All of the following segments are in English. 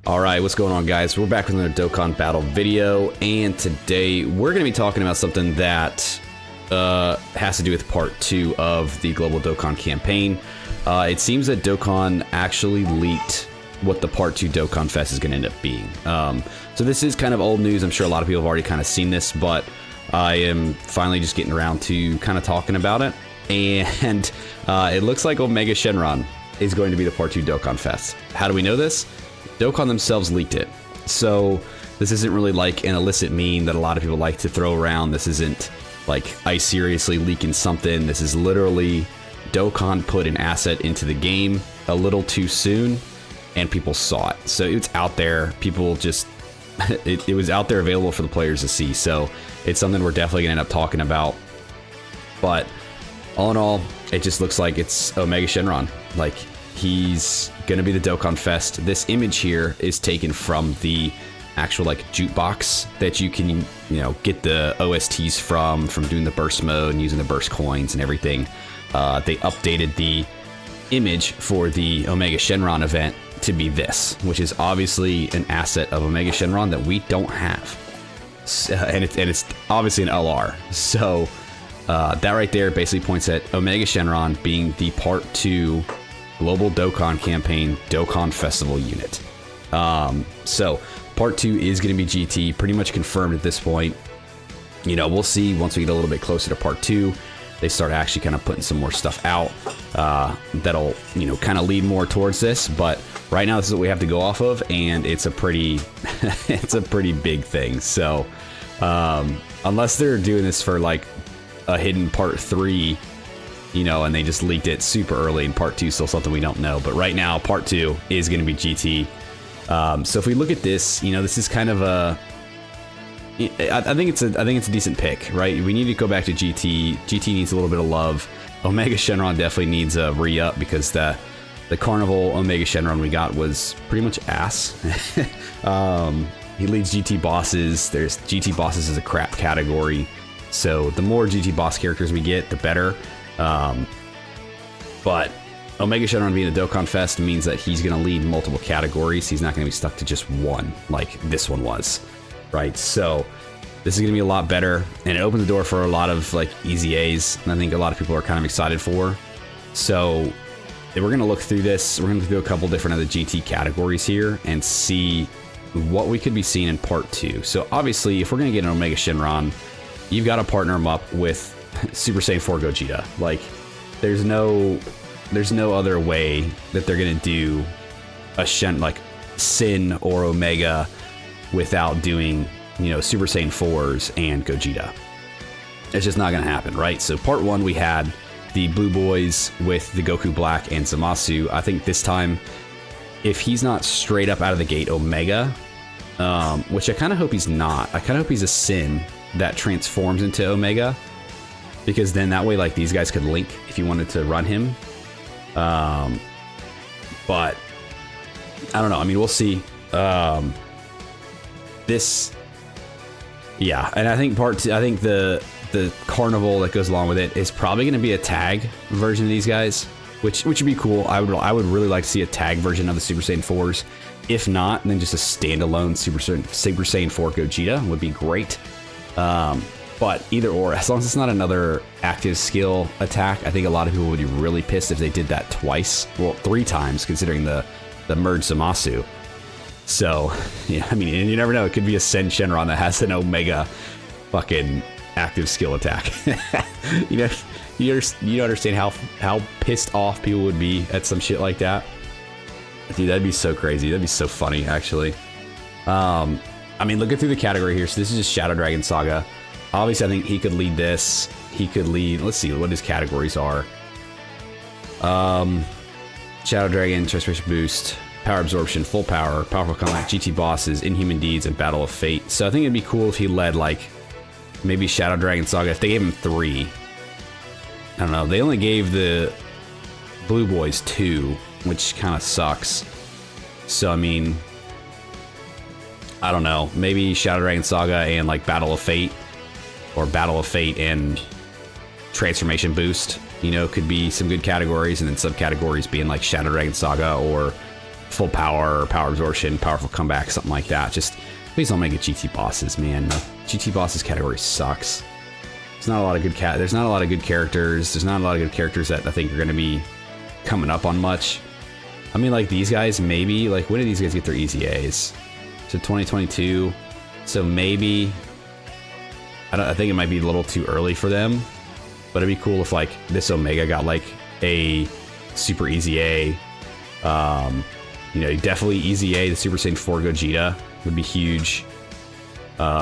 Alright, what's going on, guys? We're back with another Dokkan battle video, and today we're going to be talking about something that has to do with part 2 of the Global Dokkan campaign. It seems that Dokkan actually leaked what the part 2 Dokkanfest is going to end up being. So this is kind of old news. I'm sure a lot of people have already kind of seen this, but I am finally just getting around to kind of talking about it. And it looks like Omega Shenron is going to be the part 2 Dokkanfest. How do we know this? Dokkan themselves leaked it. So this isn't really like an illicit meme that a lot of people like to throw around. This isn't like I seriously leaking something. This is literally Dokkan put an asset into the game a little too soon and people saw it. So it's out there. People just, it was out there available for the players to see. So it's something we're definitely gonna end up talking about. But all in all, it just looks like it's Omega Shenron. Like, he's gonna be the Dokkanfest. This image here is taken from the actual like jukebox that you can, you know, get the OSTs from doing the burst mode and using the burst coins and everything. They updated the image for the Omega Shenron event to be this, which is obviously an asset of Omega Shenron that we don't have, and it's obviously an LR. So that right there basically points at Omega Shenron being the part 2 Global Dokkan campaign Dokkan Festival unit. So part 2 is going to be GT, pretty much confirmed at this point. You know, we'll see once we get a little bit closer to part 2. They start actually kind of putting some more stuff out that'll, you know, kind of lead more towards this. But right now, this is what we have to go off of, and it's a pretty, it's a pretty big thing. So unless they're doing this for like a hidden part 3, you know, and they just leaked it super early, and part 2 is still something we don't know. But right now, part 2 is going to be GT. So if we look at this, you know, this is kind of a, I think it's a decent pick, right? We need to go back to GT. GT needs a little bit of love. Omega Shenron definitely needs a re-up because the Carnival Omega Shenron we got was pretty much ass. He leads GT bosses. There's GT bosses as a crap category. So the more GT boss characters we get, the better. But Omega Shenron being a Dokkanfest means that he's going to lead multiple categories. He's not going to be stuck to just one like this one was, right? So this is going to be a lot better, and it opens the door for a lot of like easy A's, and I think a lot of people are kind of excited for. So we're going to look through this. We're going to do a couple different of the GT categories here and see what we could be seeing in part 2. So obviously, if we're going to get an Omega Shenron, you've got to partner him up with Super Saiyan 4 Gogeta. Like, there's no other way that they're gonna do a like Sin or Omega without doing, you know, Super Saiyan 4s and Gogeta. It's just not gonna happen, right? So part 1 we had the Blue Boys with the Goku Black and Zamasu. I think this time, if he's not straight up out of the gate Omega, which I kind of hope he's not. I kind of hope he's a Sin that transforms into Omega, because then that way, like, these guys could link if you wanted to run him. But I don't know. I mean, we'll see. This, yeah, and I think part 2, I think the carnival that goes along with it is probably going to be a tag version of these guys, which would be cool. I would really like to see a tag version of the Super Saiyan 4s. If not, then just a standalone Super Saiyan 4 Gogeta would be great. But either or, as long as it's not another active skill attack, I think a lot of people would be really pissed if they did that twice. Well, 3 times, considering the merged Zamasu. So, yeah, I mean, and you never know. It could be a Sen Shenron that has an Omega fucking active skill attack. you know, you understand how pissed off people would be at some shit like that. Dude, that'd be so crazy. That'd be so funny, actually. I mean, looking through the category here, so this is just Shadow Dragon Saga. Obviously, I think he could lead this. He could lead, let's see what his categories are. Shadow Dragon, Transformation Boost, Power Absorption, Full Power, Powerful Combat, GT Bosses, Inhuman Deeds, and Battle of Fate. So I think it'd be cool if he led, like, maybe Shadow Dragon Saga. If they gave him 3. I don't know. They only gave the Blue Boys 2, which kind of sucks. So, I mean, I don't know. Maybe Shadow Dragon Saga and, like, Battle of Fate. Or Battle of Fate and Transformation Boost, you know, could be some good categories, and then subcategories being like Shadow Dragon Saga or full power, power absorption, powerful comeback, something like that. Just please don't make it GT bosses, man. The GT bosses category sucks. There's not a lot of good There's not a lot of good characters. There's not a lot of good characters that I think are going to be coming up on much. I mean, like these guys, maybe. Like, when did these guys get their EZAs? So 2022. So maybe. I think it might be a little too early for them. But it'd be cool if like this Omega got like a Super EZA. You know, definitely EZA the Super Saiyan 4 Gogeta would be huge.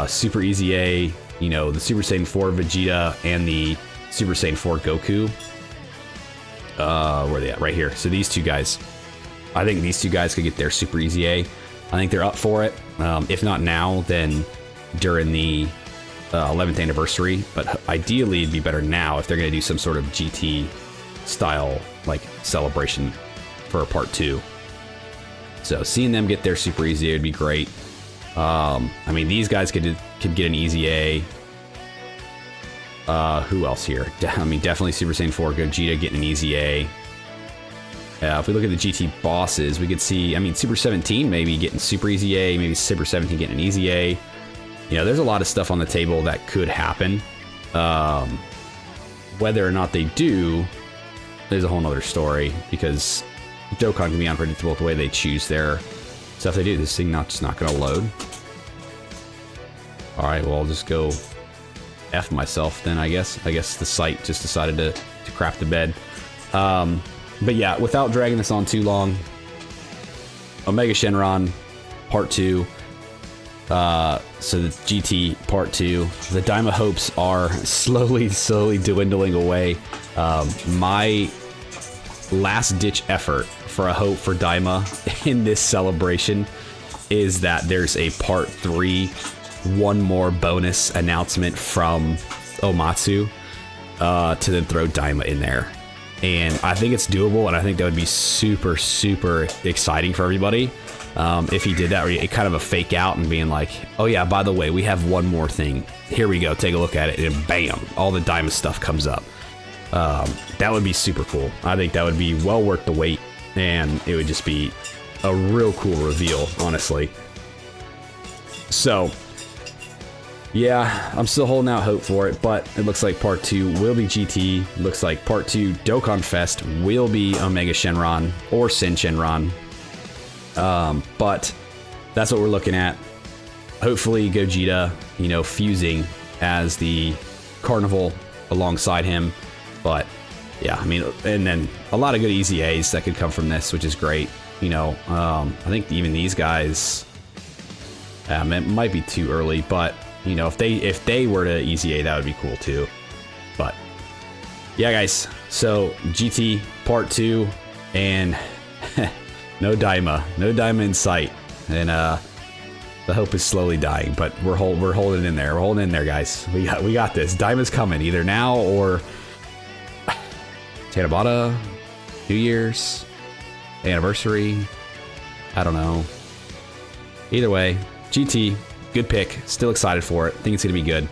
Super EZA, you know, the Super Saiyan 4 Vegeta and the Super Saiyan 4 Goku. Where are they at? Right here. So these two guys. I think these two guys could get their Super EZA. I think they're up for it. If not now, then during the 11th anniversary. But ideally, it'd be better now if they're going to do some sort of GT style like celebration for a part 2. So seeing them get their Super EZA would be great. I mean, these guys could get an EZA. Who else here? I mean, definitely Super Saiyan 4 Gogeta getting an EZA. If we look at the GT bosses, we could see, I mean, Super 17 maybe getting Super EZA, maybe Super 17 getting an EZA. You know, there's a lot of stuff on the table that could happen. Whether or not they do, there's a whole nother story, because Dokkan can be unpredictable the way they choose their stuff. They do this thing just not going to load. All right, well, I'll just go F myself then, I guess. I guess the site just decided to crap the bed. But yeah, without dragging this on too long, Omega Shenron Part 2. So the GT Part 2. The Daima hopes are slowly dwindling away. My last-ditch effort for a hope for Daima in this celebration is that there's a Part 3, one more bonus announcement from Omatsu to then throw Daima in there. And I think it's doable, and I think that would be super, super exciting for everybody. If he did that, or kind of a fake out and being like, oh yeah, by the way, we have one more thing. Here we go, take a look at it, and bam, all the Daima stuff comes up. That would be super cool. I think that would be well worth the wait, and it would just be a real cool reveal, honestly. So, yeah, I'm still holding out hope for it, but it looks like Part 2 will be GT. Looks like Part 2 Dokkanfest will be Omega Shenron or Sin Shenron. But that's what we're looking at. Hopefully Gogeta, you know, fusing as the Carnival alongside him. But yeah, I mean, and then a lot of good EZAs that could come from this, which is great. You know, I think even these guys, it might be too early, but you know, if they were to EZA, that would be cool too. But yeah, guys, so GT Part 2 and no Daima in sight, and the hope is slowly dying, but we're holding in there. We're holding in there, guys. We got this. Daima's coming either now or Tanabata, New Year's anniversary. I don't know. Either way, GT, good pick. Still excited for it. Think it's gonna be good.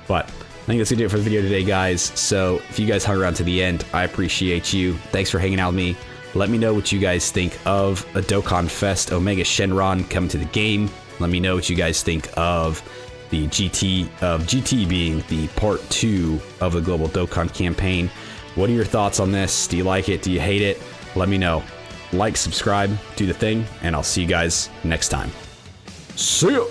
But I think that's gonna do it for the video today, guys. So if you guys hung around to the end, I appreciate you. Thanks for hanging out with me. Let me know what you guys think of a Dokkanfest Omega Shenron coming to the game. Let me know what you guys think of the GT being the Part 2 of the Global Dokkan campaign. What are your thoughts on this? Do you like it? Do you hate it? Let me know. Like, subscribe, do the thing, and I'll see you guys next time. See ya!